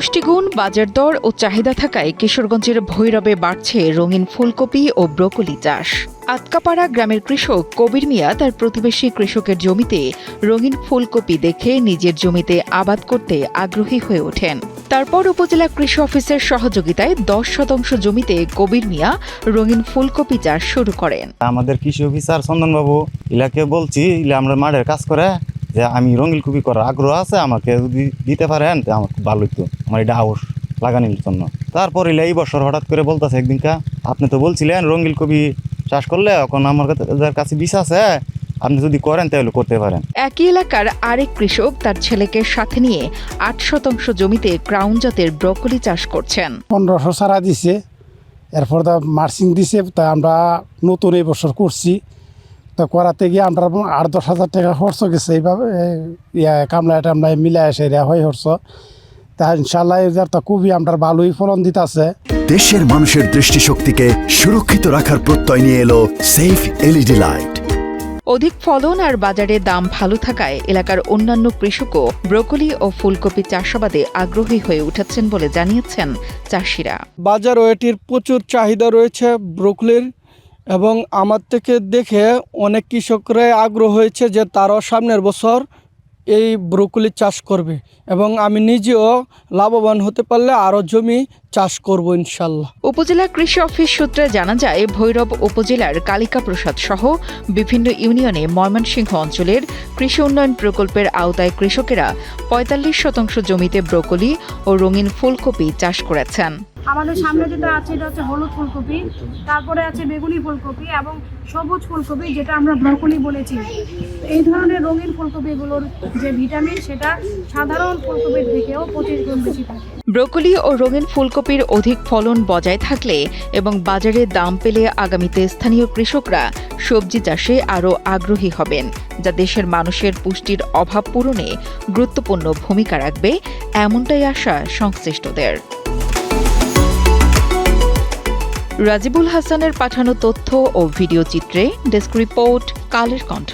পুষ্টিগুণ, বাজার দর ও চাহিদা থাকায় কিশোরগঞ্জের ভৈরবে বাড়ছে রঙিন ফুলকপি ও ব্রোকলি চাষ। আতকাপাড়া গ্রামের কৃষক কবির মিয়া তার প্রতিবেশী কৃষকের জমিতে রঙিন ফুলকপি দেখে নিজের জমিতে আবাদ করতে আগ্রহী হয়ে ওঠেন। তারপর উপজেলা কৃষি অফিসের সহযোগিতায় 10% জমিতে কবির মিয়া রঙিন ফুলকপি চাষ শুরু করেন। আমাদের কৃষি অফিসার চন্দনবাবু ইলাকে বলছি, আমরা মাঠের কাজ করে যে আমি রঙিন কপি করার আগ্রহ আছে, আমাকে যদি দিতে পারেন তো আমার খুব ভালো হতো, আমার এটা হাউস লাগানোর জন্য। তারপর এই বছর হঠাৎ করে বলতেছে একদিনকা, আপনি তো বলছিলেন রঙিন কপি চাষ করলে, এখন আমার কাছে বিষ আছে, আপনি যদি করেন তাহলে করতে পারেন। একই এলাকার আরেক কৃষক তার ছেলেকে সাথে নিয়ে 8% জমিতে ক্রাউন জাতের ব্রোকলি চাষ করছেন। 1500 সারা দিছে, এরপর মার্চিং দিছে, তা আমরা নতুন এই বছর করছি। তো করাতে গিয়ে আমরা 8-10 হাজার টাকা খরচ গেছে। এইভাবে কামলা টামলা মিলাই এসে হয় খরচ। তা ইনশাল্লাহ তা খুবই আমরা ভালোই ফলন দিতেছে। দেশের মানুষের দৃষ্টিশক্তিকে সুরক্ষিত রাখার প্রত্যয় নিয়ে এলো সেফ এলইডি লাইট। অধিক ফলন আর বাজারে দাম ভালো থাকায় এলাকার অন্যান্য কৃষকও ব্রোকলি ও ফুলকপি চাষাবাদে আগ্রহী হয়ে উঠেছেন বলে জানিয়েছেন চাষিরা। বাজারও এটির প্রচুর চাহিদা রয়েছে ব্রোকলির, এবং আমার থেকে দেখে অনেক কৃষকরাই আগ্রহ হয়েছে যে তারাও সামনের বছর এই ব্রোকলি চাষ করবে, এবং আমি নিজেও লাভবান হতে পারলে আরও জমি চাষ করব ইনশাল্লাহ। উপজেলা কৃষি অফিস সূত্রে জানা যায়, ভৈরব উপজেলার কালিকা প্রসাদ সহ বিভিন্ন ইউনিয়নে ময়মনসিংহ অঞ্চলের কৃষি উন্নয়ন প্রকল্পের আওতায় কৃষকেরা 45% জমিতে ব্রোকলি ও রঙিন ফুলকপি চাষ করেছেন। আমাদের সামনে যেটা আছে এটা হচ্ছে হলুদ ফুলকপি, তারপরে আছে বেগুনি ফুলকপি এবং সবুজ ফুলকপি, যেটা আমরা ব্রোকলি বলেছি। এই ধরনের রঙিন ফুলকপিগুলোর যে ভিটামিন সেটা সাধারণ ফুলকপির থেকেও 25 গুণ বেশি থাকে। ব্রোকলি ও রঙিন ফুলকপির অধিক ফলন বজায় থাকলে এবং বাজারে দাম পেলে আগামীতে স্থানীয় কৃষকরা সবজি চাষে আরও আগ্রহী হবেন, যা দেশের মানুষের পুষ্টির অভাব পূরণে গুরুত্বপূর্ণ ভূমিকা রাখবে, এমনটাই আশা সংশ্লিষ্টদের। রাজিবুল হাসানের পাঠানো তথ্য ও ভিডিও চিত্রে ডেস্ক রিপোর্ট, কালের কণ্ঠ।